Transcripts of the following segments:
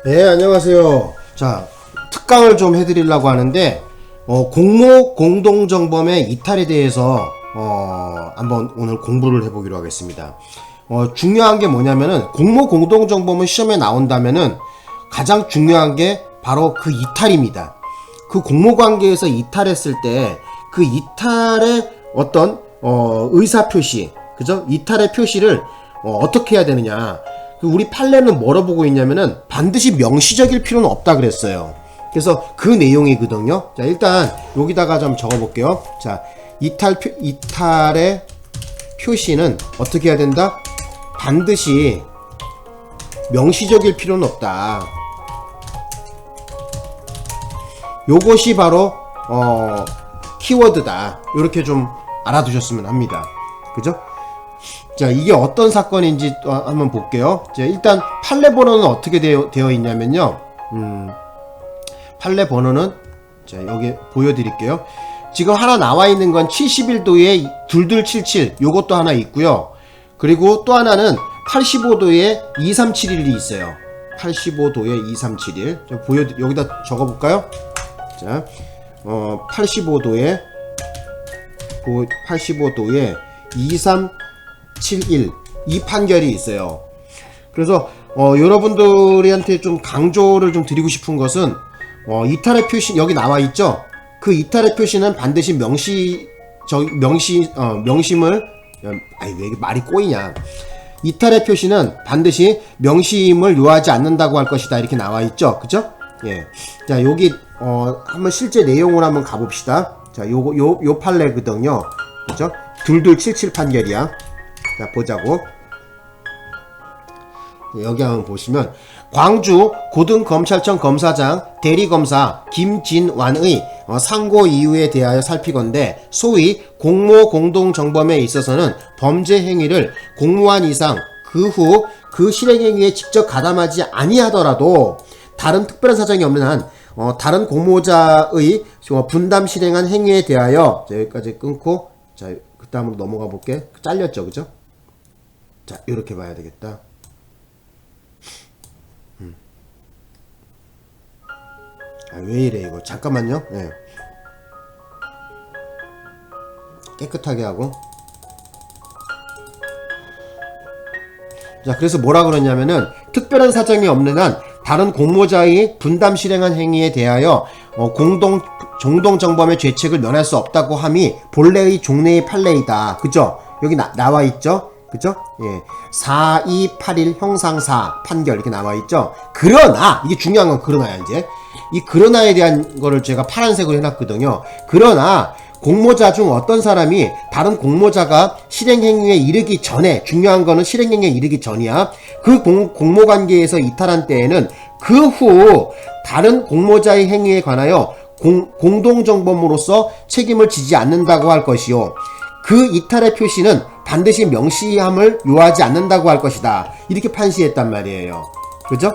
네, 안녕하세요. 자, 특강을 좀 해드리려고 하는데, 공모 공동정범의 이탈에 대해서, 한번 오늘 공부를 해보기로 하겠습니다. 중요한 게 뭐냐면은, 공모 공동정범은 시험에 나온다면은, 가장 중요한 게 바로 그 이탈입니다. 그 공모관계에서 이탈했을 때, 그 이탈의 어떤, 의사표시, 그죠? 이탈의 표시를, 어떻게 해야 되느냐. 우리 판례는 뭐로 보고 있냐면은 반드시 명시적일 필요는 없다 그랬어요. 그래서 그 내용이거든요. 자, 일단 여기다가 좀 적어볼게요. 자, 이탈의 표시는 어떻게 해야 된다? 반드시 명시적일 필요는 없다. 요것이 바로 키워드다. 이렇게 좀 알아두셨으면 합니다. 그죠? 자, 이게 어떤 사건인지 또 한번 볼게요. 자, 일단 판례 번호는 어떻게 되어 있냐면요. 판례 번호는 자, 여기 보여드릴게요. 지금 하나 나와 있는 건 71도에 2277 요것도 하나 있고요. 그리고 또 하나는 85도에 2371이 있어요. 85도에 2371. 여기다 적어볼까요? 자, 85도에 2371 이 판결이 있어요. 그래서 여러분들한테 좀 강조를 좀 드리고 싶은 것은 이탈의 표시 여기 나와 있죠. 그 이탈의 표시는 반드시 명심을 아니 왜 말이 꼬이냐. 이탈의 표시는 반드시 명심을 요하지 않는다고 할 것이다 이렇게 나와 있죠. 그죠? 예. 자, 여기 한번 실제 내용을 한번 가봅시다. 자, 요 판례거든요. 그죠? 2277 판결이야. 자, 보자고. 여기 한번 보시면 광주 고등검찰청 검사장 대리검사 김진완의 상고 이유에 대하여 살피건대 소위 공모 공동정범에 있어서는 범죄 행위를 공모한 이상 그 후 그 실행행위에 직접 가담하지 아니하더라도 다른 특별한 사정이 없는 한 다른 공모자의 분담 실행한 행위에 대하여 자, 여기까지 끊고 자, 그 다음으로 넘어가 볼게. 잘렸죠, 그죠? 자, 이렇게 봐야 되겠다. 아, 왜 이래 이거? 잠깐만요. 네. 깨끗하게 하고. 자, 그래서 뭐라 그러냐면은 특별한 사정이 없는 한 다른 공모자의 분담 실행한 행위에 대하여 공동정범의 죄책을 면할 수 없다고 함이 본래의 종래의 판례이다. 그죠? 여기 나와 있죠? 그죠? 예. 4281 형상사 판결 이렇게 나와 있죠? 그러나, 이게 중요한 건 그러나야, 이제. 이 그러나에 대한 거를 제가 파란색으로 해놨거든요. 그러나, 공모자 중 어떤 사람이 다른 공모자가 실행행위에 이르기 전에, 중요한 거는 실행행위에 이르기 전이야. 그 공모관계에서 이탈한 때에는 그 후 다른 공모자의 행위에 관하여 공동정범으로서 책임을 지지 않는다고 할 것이요. 그 이탈의 표시는 반드시 명시함을 요하지 않는다고 할 것이다. 이렇게 판시했단 말이에요. 그죠?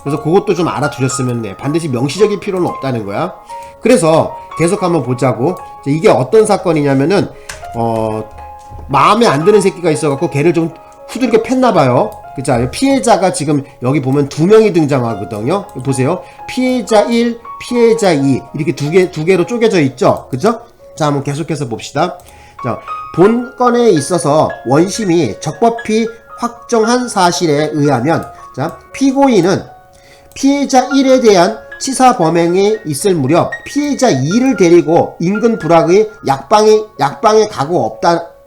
그래서 그것도 좀 알아두셨으면 돼. 반드시 명시적인 필요는 없다는 거야. 그래서 계속 한번 보자고. 이게 어떤 사건이냐면은 마음에 안 드는 새끼가 있어갖고 걔를 좀 후들겨 팼나봐요. 그죠? 피해자가 지금 여기 보면 2명이 등장하거든요. 보세요. 피해자 1, 피해자 2 이렇게 두 개로 쪼개져 있죠. 그죠? 자, 한번 계속해서 봅시다. 자, 본 건에 있어서 원심이 적법히 확정한 사실에 의하면 자, 피고인은 피해자 1에 대한 치사 범행이 있을 무렵 피해자 2를 데리고 인근 부락의 약방에 가고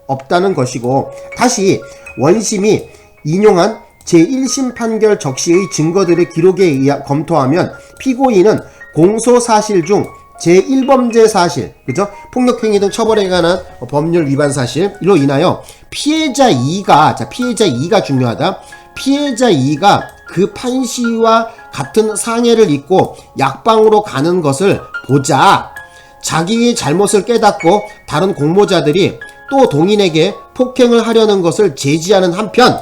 없다는 것이고, 다시 원심이 인용한 제1심 판결 적시의 증거들의 기록에 의해 검토하면 피고인은 공소사실 중 제1범죄 사실, 그죠? 폭력행위 등 처벌에 관한 법률 위반 사실로 인하여 피해자 2가, 자, 피해자 2가 중요하다. 피해자 2가 그 판시와 같은 상해를 입고 약방으로 가는 것을 보자 자기의 잘못을 깨닫고 다른 공모자들이 또 동인에게 폭행을 하려는 것을 제지하는 한편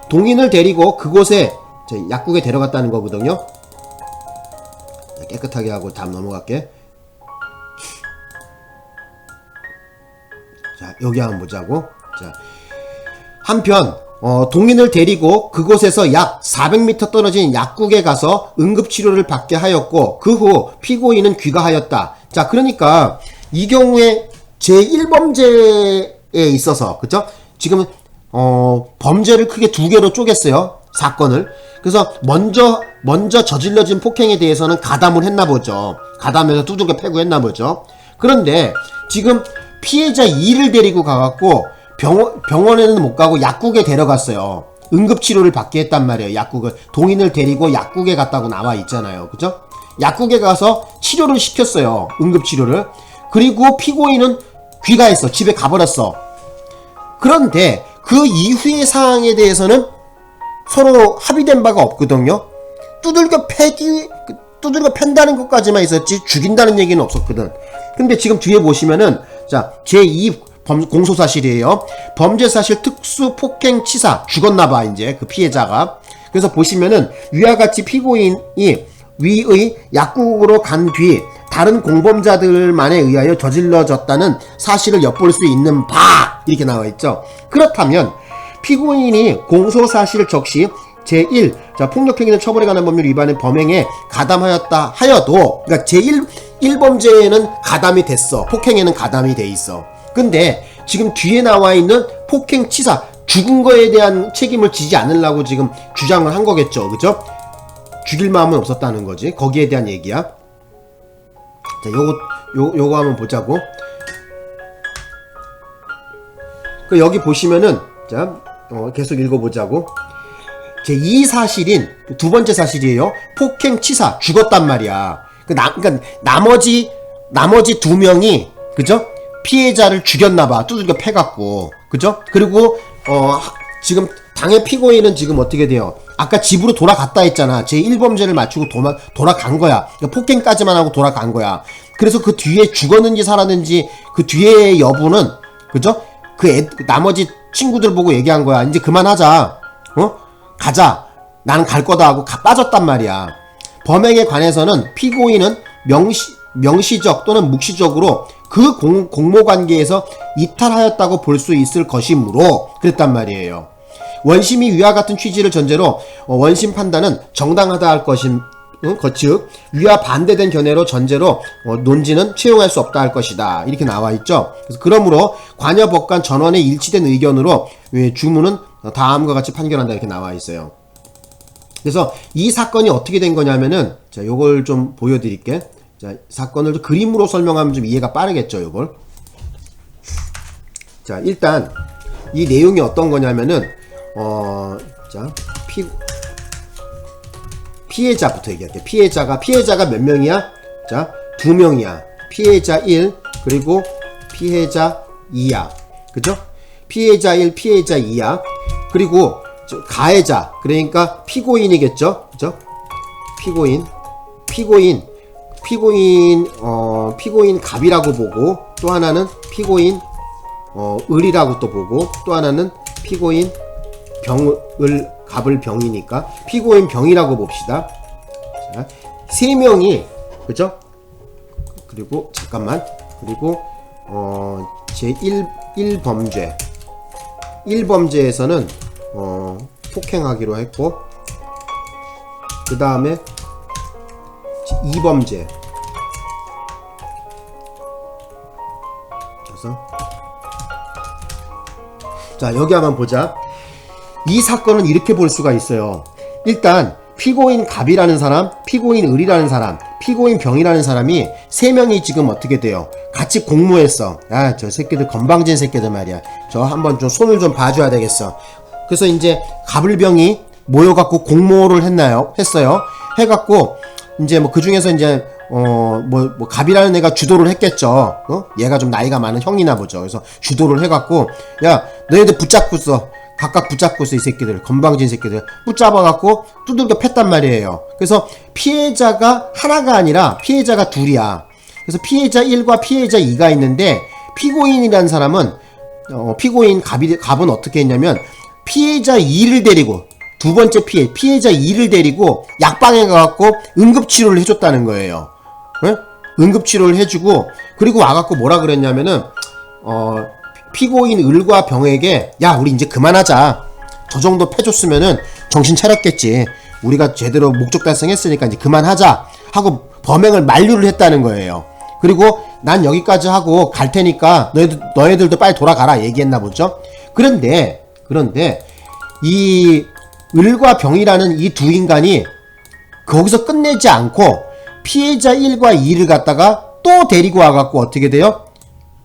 동인을 데리고 그곳에 약국에 데려갔다는 거거든요. 깨끗하게 하고 다음 넘어갈게. 자, 여기 한번 보자고. 자, 한편 동인을 데리고 그곳에서 약 400m 떨어진 약국에 가서 응급치료를 받게 하였고 그 후 피고인은 귀가하였다. 자, 그러니까 이 경우에 제1범죄에 있어서 그쵸? 지금 범죄를 크게 두 개로 쪼갰어요. 사건을. 그래서 먼저 저질러진 폭행에 대해서는 가담을 했나 보죠. 가담해서 두들겨 패고 했나 보죠. 그런데 지금 피해자 2를 데리고 가갖고 병원에는 못 가고 약국에 데려갔어요. 응급치료를 받게 했단 말이에요. 약국을. 동인을 데리고 약국에 갔다고 나와 있잖아요. 그죠? 약국에 가서 치료를 시켰어요. 응급치료를. 그리고 피고인은 귀가했어. 집에 가버렸어. 그런데 그 이후의 사항에 대해서는 서로 합의된 바가 없거든요. 두들겨 팬다는 것까지만 있었지 죽인다는 얘기는 없었거든. 근데 지금 뒤에 보시면은 자, 제2 공소사실이에요. 범죄사실 특수폭행치사 죽었나봐 이제 그 피해자가. 그래서 보시면은 위와 같이 피고인이 위의 약국으로 간 뒤 다른 공범자들만에 의하여 저질러졌다는 사실을 엿볼 수 있는 바 이렇게 나와있죠. 그렇다면 피고인이 공소사실 적시 제1 자, 폭력행위는 처벌에 관한 법률 위반의 범행에 가담하였다 하여도 그러니까 제1범죄에는 가담이 됐어. 폭행에는 가담이 돼 있어. 근데 지금 뒤에 나와 있는 폭행치사 죽은 거에 대한 책임을 지지 않으려고 지금 주장을 한 거겠죠. 그죠? 죽일 마음은 없었다는 거지. 거기에 대한 얘기야. 자, 요거 한번 보자고. 그 여기 보시면은 자, 계속 읽어보자고. 제2 사실인 두 번째 사실이에요. 폭행치사 죽었단 말이야. 그러니까 나머지 두 명이 그죠? 피해자를 죽였나봐. 두들겨 패갖고 그죠? 그리고 지금 당의 피고인은 지금 어떻게 돼요? 아까 집으로 돌아갔다 했잖아. 제1범죄를 맞추고 돌아간 거야. 그러니까 폭행까지만 하고 돌아간 거야. 그래서 그 뒤에 죽었는지 살았는지 그 뒤에 여부는 그죠? 나머지 친구들 보고 얘기한 거야. 이제 그만하자. 가자. 나는 갈 거다 하고 빠졌단 말이야. 범행에 관해서는 피고인은 명시적 또는 묵시적으로 그 공모관계에서 이탈하였다고 볼 수 있을 것이므로 그랬단 말이에요. 원심이 위와 같은 취지를 전제로 원심 판단은 정당하다 할 것임 즉 위와 반대된 견해로 전제로 논지는 채용할 수 없다 할 것이다 이렇게 나와 있죠. 그래서 그러므로 관여법관 전원의 일치된 의견으로 주문은 다음과 같이 판결한다 이렇게 나와 있어요. 그래서 이 사건이 어떻게 된 거냐면은 자, 요걸 좀 보여드릴게. 자, 사건을 좀 그림으로 설명하면 좀 이해가 빠르겠죠, 요걸. 자, 일단 이 내용이 어떤 거냐면은 자, 피해자부터 얘기할게요. 피해자가 몇 명이야? 자, 2명이야. 피해자 1 그리고 피해자 2야. 그죠? 피해자 1, 피해자 2야. 그리고 가해자 그러니까 피고인이겠죠. 그죠? 피고인 갑이라고 보고 또 하나는 피고인 을이라고 또 보고 또 하나는 피고인 갑을 병이니까 피고인 병이라고 봅시다. 자, 3명이 그죠? 그리고 잠깐만 그리고 제1범죄 1범죄에서는 폭행하기로 했고 그 다음에 2범죄 그래서 자 여기 한번 보자. 이 사건은 이렇게 볼 수가 있어요. 일단 피고인 갑이라는 사람, 피고인 을이라는 사람, 피고인 병이라는 사람이 3명이 지금 어떻게 돼요? 같이 공모했어. 아, 저 새끼들 건방진 새끼들 말이야. 저 한번 좀 손을 좀 봐줘야 되겠어. 그래서 이제 갑을병이 모여갖고 공모를 했어요. 해갖고 이제 뭐 그 중에서 이제 뭐 갑이라는 애가 주도를 했겠죠. 얘가 좀 나이가 많은 형이나 보죠. 그래서 주도를 해갖고 야 너희들 붙잡고 써. 각각 붙잡고 있어 이 새끼들 건방진 새끼들 붙잡아갖고 두들겨 팼단 말이에요. 그래서 피해자가 하나가 아니라 피해자가 둘이야. 그래서 피해자 1과 피해자 2가 있는데 피고인이라는 사람은 피고인 갑은 어떻게 했냐면 피해자 2를 데리고 두 번째 피해자 2를 데리고 약방에 가갖고 응급치료를 해줬다는 거예요. 네? 응급치료를 해주고 그리고 와갖고 뭐라 그랬냐면은 피고인 을과 병에게 야 우리 이제 그만하자. 저 정도 패줬으면은 정신 차렸겠지. 우리가 제대로 목적 달성했으니까 이제 그만하자 하고 범행을 만류를 했다는 거예요. 그리고 난 여기까지 하고 갈 테니까 너희들도 빨리 돌아가라 얘기했나 보죠. 그런데 이 을과 병이라는 이 두 인간이 거기서 끝내지 않고 피해자 1과 2를 갖다가 또 데리고 와갖고 어떻게 돼요?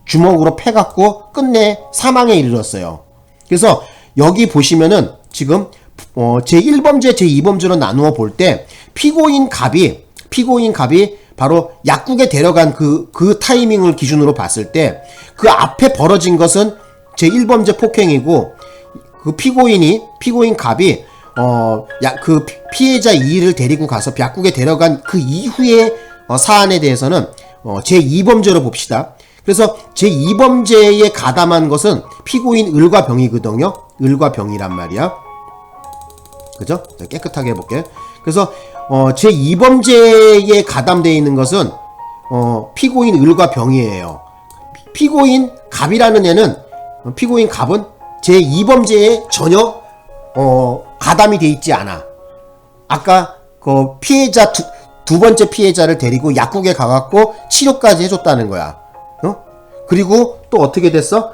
주먹으로 패갖고 끝내 사망에 이르렀어요. 그래서 여기 보시면은 지금 제1범죄, 제2범죄로 나누어 볼 때 피고인 갑이 바로 약국에 데려간 그 타이밍을 기준으로 봤을 때 그 앞에 벌어진 것은 제1범죄 폭행이고 그 피고인 갑이 그 피해자 2를 데리고 가서 약국에 데려간 그 이후의 사안에 대해서는 제2범죄로 봅시다. 그래서 제2범죄에 가담한 것은 피고인 을과 병이거든요. 을과 병이란 말이야. 그죠? 깨끗하게 해볼게. 그래서 제2범죄에 가담되어 있는 것은 피고인 을과 병이에요. 피고인 갑이라는 애는 피고인 갑은 제2범죄에 전혀 가담이 돼 있지 않아. 아까 그 피해자 두 번째 피해자를 데리고 약국에 가갖고 치료까지 해줬다는 거야. 그리고 또 어떻게 됐어?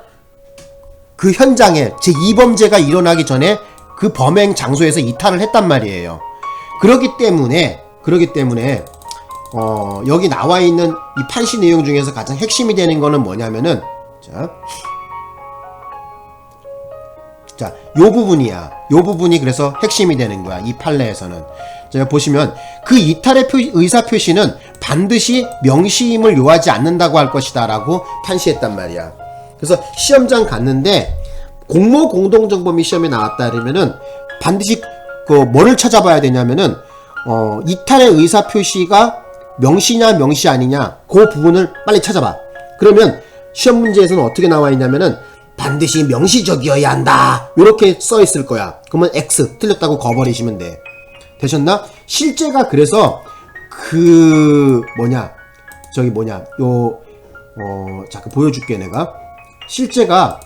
그 현장에 제2범죄가 일어나기 전에 그 범행 장소에서 이탈을 했단 말이에요. 그렇기 때문에 여기 나와 있는 이 판시 내용 중에서 가장 핵심이 되는 거는 뭐냐면은 자, 요 부분이 그래서 핵심이 되는 거야. 이 판례에서는. 제가 보시면 그 이탈의 의사표시는 반드시 명시임을 요하지 않는다고 할 것이다 라고 판시했단 말이야. 그래서 시험장 갔는데 공모 공동정범이 시험에 나왔다 그러면은 반드시 뭐를 찾아봐야 되냐면은 이탈의 의사표시가 명시냐 명시 아니냐 그 부분을 빨리 찾아봐. 그러면 시험 문제에서는 어떻게 나와 있냐면은 반드시 명시적이어야 한다 이렇게 써 있을 거야. 그러면 X 틀렸다고 거버리시면 돼. 되셨나? 실제가 그래서 잠깐 보여줄게 내가. 실제가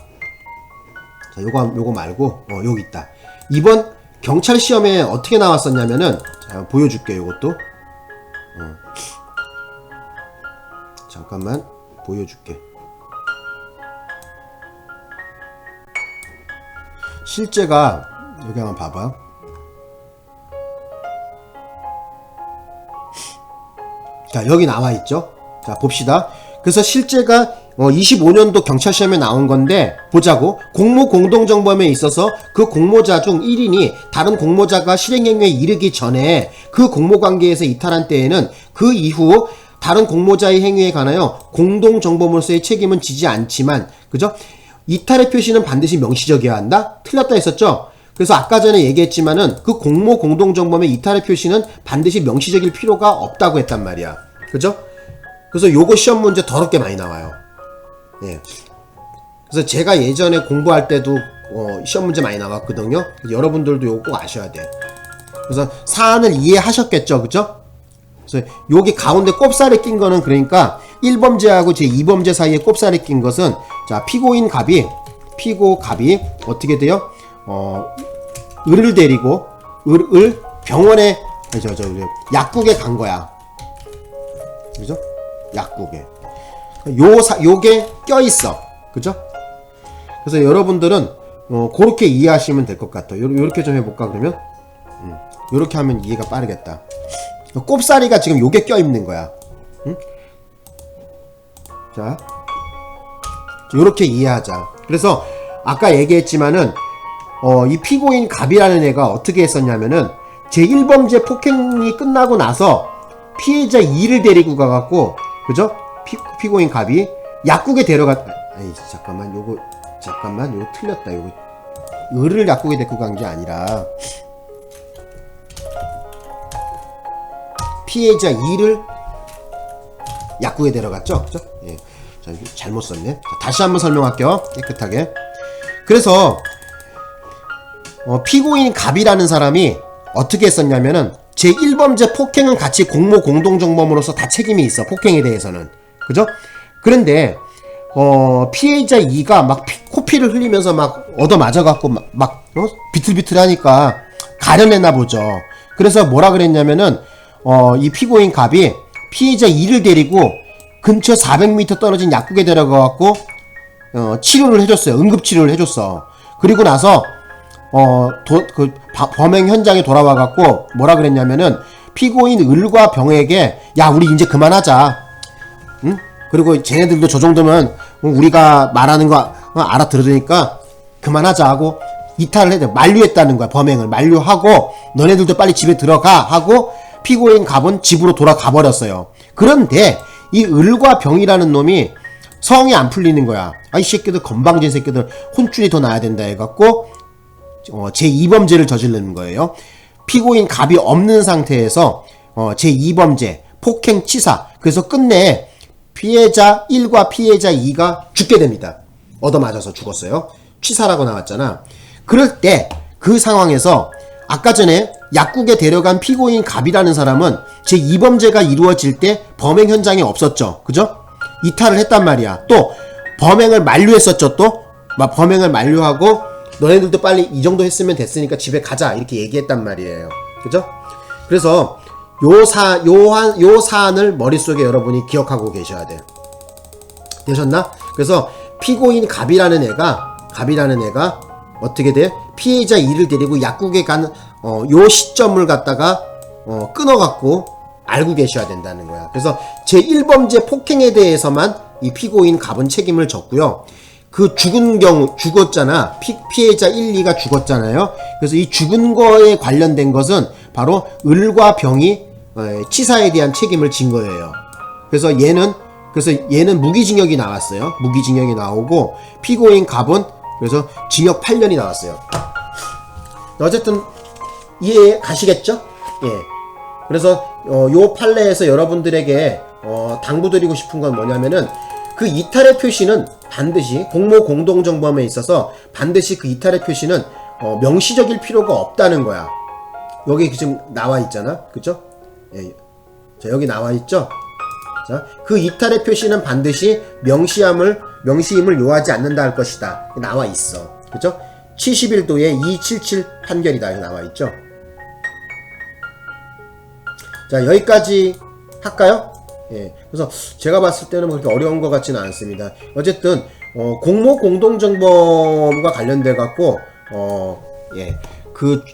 자 요거 말고 여기 있다. 이번 경찰 시험에 어떻게 나왔었냐면은 자 보여줄게. 요것도 잠깐만 보여줄게. 실제가 여기 한번 봐봐. 자 여기 나와 있죠. 자 봅시다. 그래서 실제가 25년도 경찰 시험에 나온 건데 보자고. 공모 공동정범에 있어서 그 공모자 중 1인이 다른 공모자가 실행행위에 이르기 전에 그 공모관계에서 이탈한 때에는 그 이후 다른 공모자의 행위에 관하여 공동정범으로서의 책임은 지지 않지만, 그죠? 이탈의 표시는 반드시 명시적이어야 한다? 틀렸다 했었죠? 그래서 아까 전에 얘기했지만은 그 공모 공동정범의 이탈의 표시는 반드시 명시적일 필요가 없다고 했단 말이야. 그죠? 그래서 요거 시험 문제 더럽게 많이 나와요. 예. 그래서 제가 예전에 공부할 때도 시험 문제 많이 나왔거든요. 여러분들도 요거 꼭 아셔야 돼. 그래서 사안을 이해하셨겠죠? 그죠? 그래서 여기 가운데 꼽살이 낀 거는 그러니까 1범죄하고 제2범죄 사이에 꼽살이 낀 것은 자 피고 갑이 어떻게 돼요? 을을 데리고 을 병원에 약국에 간 거야. 그죠? 약국에 요게 껴있어. 그죠? 그래서 여러분들은 그렇게 이해하시면 될 것 같아. 요렇게 좀 해볼까 그러면? 요렇게 하면 이해가 빠르겠다. 꼽사리가 지금 요게 껴있는 거야. 응? 자 요렇게 이해하자. 그래서 아까 얘기했지만은 이 피고인 갑이라는 애가 어떻게 했었냐면은 제1범죄 폭행이 끝나고 나서 피해자 2를 데리고 가갖고, 그죠? 피고인 갑이 약국에 잠깐만 요거 틀렸다. 요거 을을 약국에 데리고 간 게 아니라 피해자 2를 약국에 데려갔죠? 그죠? 예. 자, 잘못 썼네. 자, 다시 한번 설명할게요. 깨끗하게. 그래서 피고인 갑이라는 사람이 어떻게 했었냐면은 제1범죄 폭행은 같이 공모 공동정범으로서 다 책임이 있어. 폭행에 대해서는. 그죠? 그런데 피해자 2가 막 코피를 흘리면서 막 얻어 맞아갖고 비틀비틀하니까 가려냈나 보죠. 그래서 뭐라 그랬냐면은 이 피고인 갑이 피해자 2를 데리고 근처 400m 떨어진 약국에 데려가갖고 치료를 해줬어요. 응급치료를 해줬어. 그리고 나서 범행 현장에 돌아와갖고 뭐라 그랬냐면은 피고인 을과 병에게 야 우리 이제 그만하자. 응? 그리고 쟤네들도 저 정도면 우리가 말하는 거 알아들으니까 그만하자 하고 이탈을 해야 돼. 만류했다는 거야. 범행을 만류하고 너네들도 빨리 집에 들어가 하고 피고인 갑은 집으로 돌아가 버렸어요. 그런데 이 을과 병이라는 놈이 성이 안 풀리는 거야. 이 새끼들 건방진 새끼들 혼쭐이 더 나야 된다 해갖고 제2범죄를 저지르는 거예요. 피고인 갑이 없는 상태에서 제2범죄 폭행 치사. 그래서 끝내 피해자 1과 피해자 2가 죽게 됩니다. 얻어맞아서 죽었어요. 치사라고 나왔잖아. 그럴 때 그 상황에서 아까 전에 약국에 데려간 피고인 갑이라는 사람은 제2범죄가 이루어질 때 범행 현장에 없었죠. 그죠? 이탈을 했단 말이야. 또 범행을 만류했었죠. 또 막 범행을 만류하고 너네들도 빨리 이 정도 했으면 됐으니까 집에 가자 이렇게 얘기했단 말이에요. 그죠? 그래서 요 사안을 머릿속에 여러분이 기억하고 계셔야 돼요. 되셨나? 그래서 피고인 갑이라는 애가 어떻게 돼? 피해자 2를 데리고 약국에 간 요 시점을 갖다가 끊어갖고 알고 계셔야 된다는 거야. 그래서 제1범죄 폭행에 대해서만 이 피고인 갑은 책임을 졌고요. 그 죽었잖아. 피해자 1, 2가 죽었잖아요. 그래서 이 죽은 거에 관련된 것은 바로 을과 병이 치사에 대한 책임을 진 거예요. 그래서 얘는 무기징역이 나왔어요. 무기징역이 나오고 피고인 갑은 그래서 징역 8년이 나왔어요. 어쨌든 이해 가시겠죠? 예. 그래서 요 판례에서 여러분들에게 당부드리고 싶은 건 뭐냐면은 그 이탈의 표시는 반드시 공모 공동정범에 있어서 반드시 그 이탈의 표시는 명시적일 필요가 없다는 거야. 여기 지금 나와 있잖아. 그죠? 예. 자, 여기 나와 있죠? 자, 그 이탈의 표시는 반드시 명시임을 요하지 않는다 할 것이다. 나와 있어. 그죠? 71도의 277 판결이다. 여기 나와 있죠? 자, 여기까지 할까요? 예. 그래서 제가 봤을 때는 그렇게 어려운 것 같지는 않습니다. 어쨌든 공모 공동정범과 관련돼 갖고 예. 그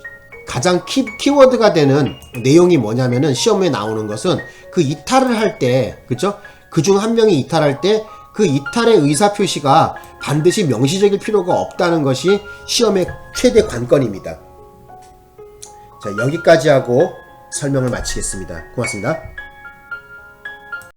가장 키워드가 되는 내용이 뭐냐면은 시험에 나오는 것은 그 이탈을 할 때, 그죠? 그중 한 명이 이탈할 때 그 이탈의 의사표시가 반드시 명시적일 필요가 없다는 것이 시험의 최대 관건입니다. 자, 여기까지 하고 설명을 마치겠습니다. 고맙습니다.